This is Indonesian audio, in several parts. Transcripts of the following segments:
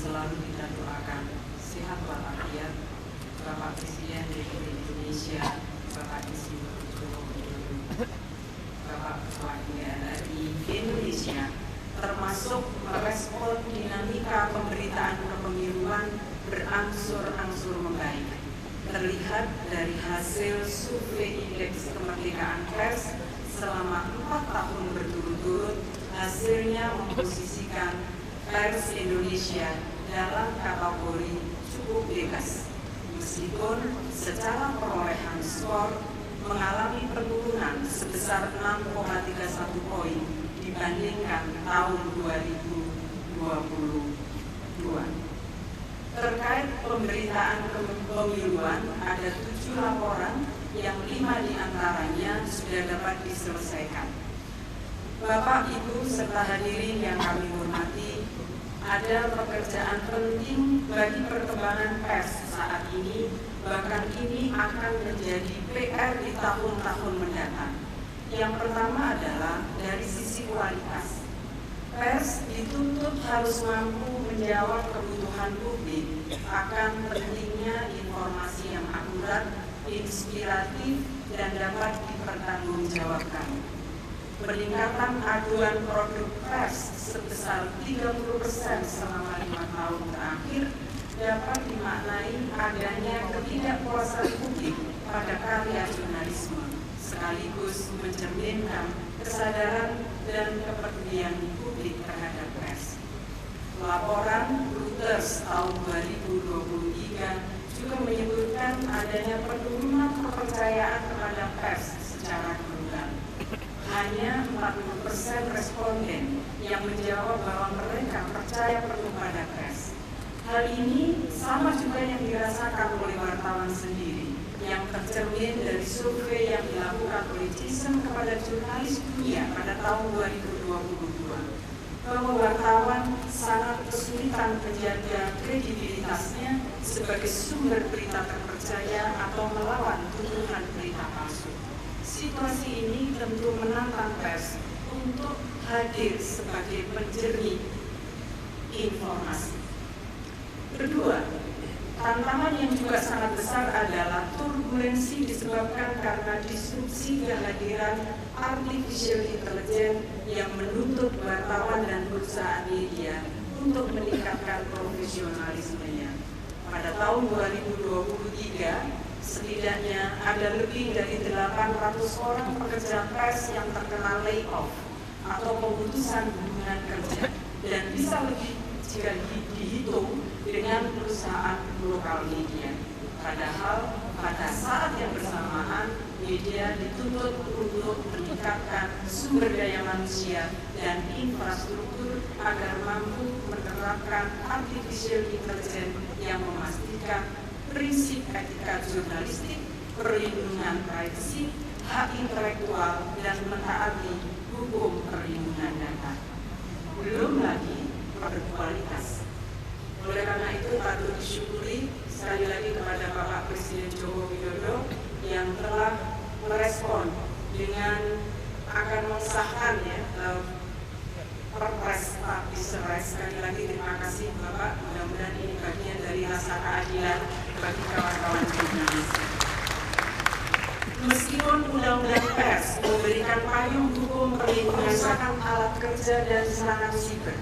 selalu kita doakan sehat walafiat Bapak Presiden Republik Indonesia, Bapak Insinyur Joko Widodo, Bapak Ketua MPR RI Indonesia, termasuk merespon dinamika pemberitaan kepemiluan berangsur-angsur membaik. Terlihat dari hasil survei indeks kemerdekaan pers selama 4 tahun berturut-turut, hasilnya memposisikan pers Indonesia dalam kategori cukup bebas, meskipun secara perolehan skor mengalami penurunan sebesar 6,31 poin dibandingkan tahun 2022. Terkait pemberitaan kepemiluan, ada 7 laporan yang 5 diantaranya sudah dapat diselesaikan. Bapak, Ibu, serta hadirin yang kami hormati, ada pekerjaan penting bagi perkembangan pers saat ini, bahkan ini akan menjadi PR di tahun-tahun mendatang. Yang pertama adalah dari sisi kualitas. Pers dituntut harus mampu menjawab kebutuhan publik akan pentingnya informasi yang akurat, inspiratif, dan dapat dipertanggungjawabkan. Peningkatan aduan produk pers sebesar 30% selama 5 tahun terakhir dapat dimaknai adanya ketidakpuasan publik pada karya jurnalisme, sekaligus mencerminkan kesadaran dan kepedulian publik terhadap pers. Laporan Reuters tahun 2023 juga menyebutkan adanya penurunan kepercayaan kepada pers secara global. Hanya 40% responden yang menjawab bahwa mereka percaya penuh pada pers. Hal ini sama juga yang dirasakan oleh wartawan sendiri, yang tercermin dari survei yang dilakukan oleh Citizen kepada jurnalis dunia pada tahun 2022, bahwa wartawan sangat kesulitan menjaga kredibilitasnya sebagai sumber berita terpercaya atau melawan tuduhan berita palsu. Situasi ini tentu menantang pers untuk hadir sebagai penjernih informasi. Kedua, tantangan yang juga sangat besar adalah turbulensi disebabkan karena disrupsi kehadiran artificial intelligence yang menuntut wartawan dan perusahaan media untuk meningkatkan profesionalismenya. Pada tahun 2023, setidaknya ada lebih dari 800 orang pekerja pers yang terkena layoff atau pemutusan hubungan kerja, dan bisa lebih jika dihitung dengan perusahaan lokal media. Padahal pada saat yang bersamaan, media dituntut untuk meningkatkan sumber daya manusia dan infrastruktur agar mampu menerapkan artificial intelligence yang memastikan prinsip etika jurnalistik, perlindungan privasi, hak intelektual, dan mentaati hukum perlindungan data. Belum lagi berkualitas. Oleh karena itu patut disyukuri sekali lagi kepada Bapak Presiden Joko Widodo yang telah merespon dengan akan mengesahkan Perpres Tapis Serai. Sekali lagi terima kasih Bapak, mudah-mudahan ini bagian dari rasa keadilan bagi kawan-kawan jurnalis. Meskipun undang-undang pers memberikan payung hukum perlindungan alat kerja dan serangan siber,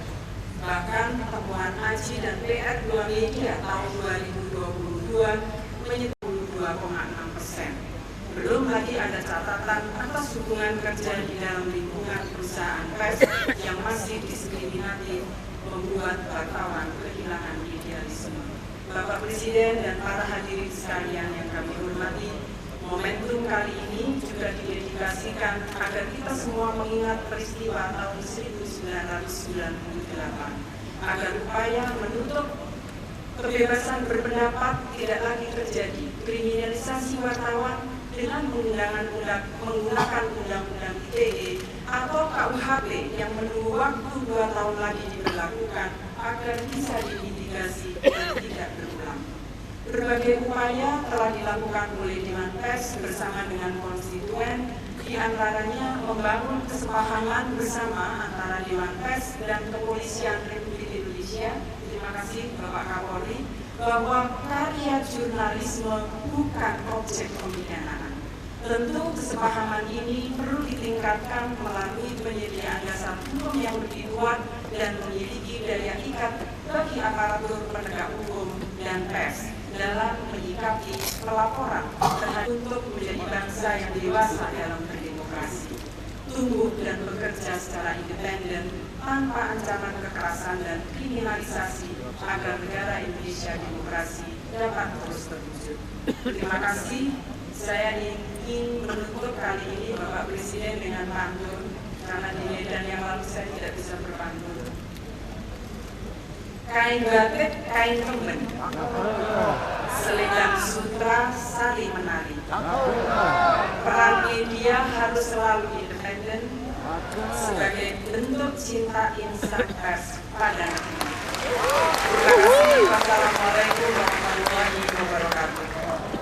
bahkan temuan AJI dan PR2 Media tahun 2022 menyebut 22,6%. Belum lagi ada catatan atas hubungan kerja di dalam lingkungan perusahaan pers yang masih diskriminatif, membuat wartawan kehilangan idealisme. Bapak Presiden dan para hadirin sekalian yang kami hormati, momentum kali ini juga didedikasikan agar kita semua mengingat peristiwa tahun 1998, agar upaya menutup kebebasan berpendapat tidak lagi terjadi. Kriminalisasi wartawan dengan menggunakan Undang-Undang ITE atau KUHP yang menunggu waktu 2 tahun lagi diberlakukan agar bisa dimitigasi dan tidak berulang. Berbagai upaya telah dilakukan oleh Dewan Pers bersama dengan konstituen, di antaranya membangun kesepahaman bersama antara Dewan Pers dan Kepolisian Republik Indonesia. terima kasih Bapak Kapolri, bahwa karya jurnalisme bukan objek pemidanaan. Tentu kesepahaman ini perlu ditingkatkan melalui penyediaan dasar hukum yang lebih kuat dan memiliki daya ikat bagi aparatur penegak hukum dan pers dalam menyikapi pelaporan untuk menjadi bangsa yang dewasa dalam berdemokrasi, tumbuh dan bekerja secara independen tanpa ancaman kekerasan dan kriminalisasi agar negara Indonesia demokrasi dapat terus terwujud. Terima kasih. Saya ingin menutup kali ini Bapak Presiden dengan pantun, karena di Medan yang lalu saya tidak bisa berpantun. Kain batik, kain kemben, selendang sutra saling menari. Peran media harus selalu independen sebagai bentuk cinta insan pers pada negeri. Terima kasih. Wassalamualaikum warahmatullahi wabarakatuh.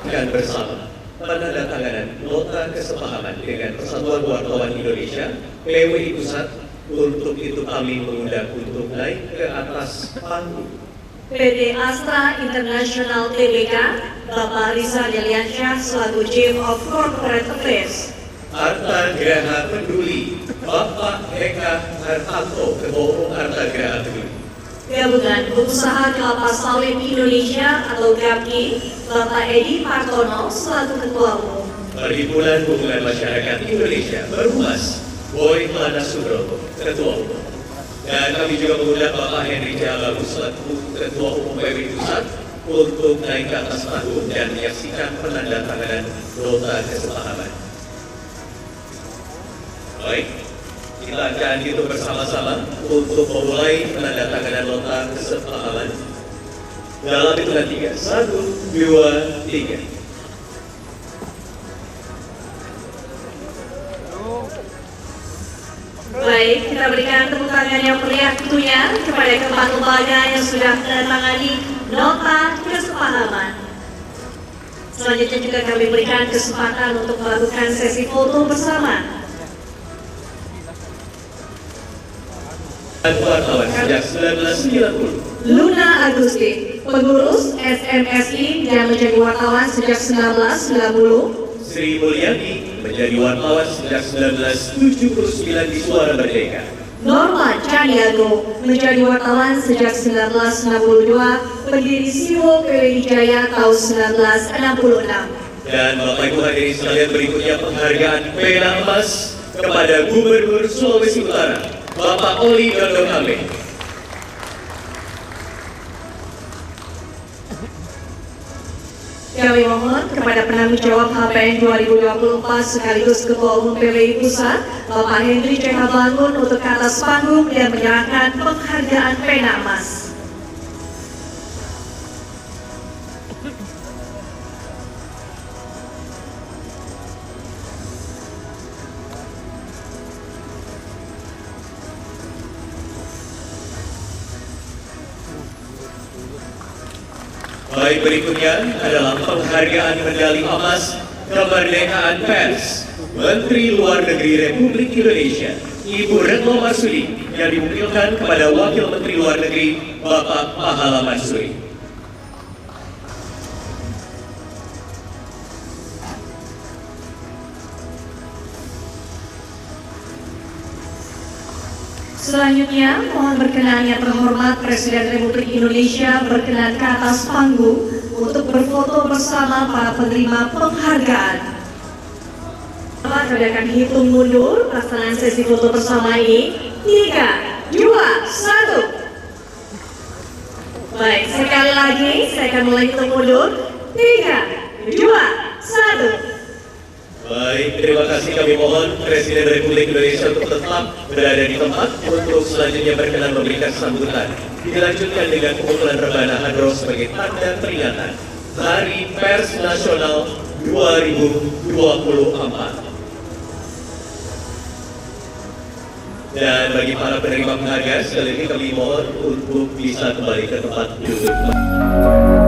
Dan bersama penandatanganan nota kesepahaman dengan Persatuan Wartawan Indonesia PWI Pusat. Untuk itu kami mengundang untuk naik ke atas panggung PT Astra International Tbk, Bapak Rizal Yaliansyah selaku Chief of Corporate Affairs. Arta Graha Peduli, Bapak Eka Hartanto, Ketua Umum Arta Graha Peduli. Gabungan Pengusaha Kelapa Sawit Indonesia atau GAPI, Bapak Edi Partono selaku Ketua Umum. Perhimpunan Hubungan Masyarakat Indonesia Berhumas, Boy Lana Subroto, Ketua Umum. Dan kami juga mengundang Bapak Henry Jabagus selaku Ketua Umum PWI Pusat untuk naik ke atas panggung dan menyaksikan penandatanganan nota kesepahaman. Baik, kita akan hitung bersama-sama untuk memulai penandatanganan nota kesepahaman. Dalam hitungan 3, 1, 2, 3. Baik, kita berikan tepuk tangan yang meriah tentunya kepada keempat lembaga yang sudah menandatangani nota kesepahaman. Selanjutnya juga kami berikan kesempatan untuk melakukan sesi foto bersama. Wartawan sejak 1990. Luna Agusti, pengurus SMSI yang menjadi wartawan sejak 1990. Sri Mulyani menjadi wartawan sejak 1979 di Suara Merdeka. Norma Caniago menjadi wartawan sejak 1962, pendiri Siwo PWI Jaya tahun 1966. Dan Bapak Ibu hadirin sekalian, berikutnya penghargaan Pena Emas kepada Gubernur Sulawesi Utara, Bapak Oli Dondo Kambe. Kami mohon kepada penanggung jawab HPN 2024 sekaligus Ketua Umum PWI Pusat, Bapak Henry C. Bangun untuk ke atas panggung dan menyerahkan penghargaan Pena Emas. Baik, berikutnya adalah penghargaan medali emas kemerdekaan pers Menteri Luar Negeri Republik Indonesia Ibu Retno Marsudi yang diwakilkan kepada Wakil Menteri Luar Negeri Bapak Pahala Mansuri. Selanjutnya, mohon berkenan yang terhormat Presiden Republik Indonesia berkenan ke atas panggung untuk berfoto bersama para penerima penghargaan. Kami akan hitung mundur pelaksanaan sesi foto bersama ini. 3, 2, 1. Baik, sekali lagi saya akan mulai hitung mundur. 3, 2, 1. Baik, terima kasih. Kami mohon Presiden Republik Indonesia untuk tetap berada di tempat untuk selanjutnya berkenan memberikan sambutan. Dilanjutkan dengan pengumpulan rebana hadroh sebagai tanda peringatan Hari Pers Nasional 2024. Dan bagi para penerima penghargaan, sekali lagi kami mohon untuk bisa kembali ke tempat duduk.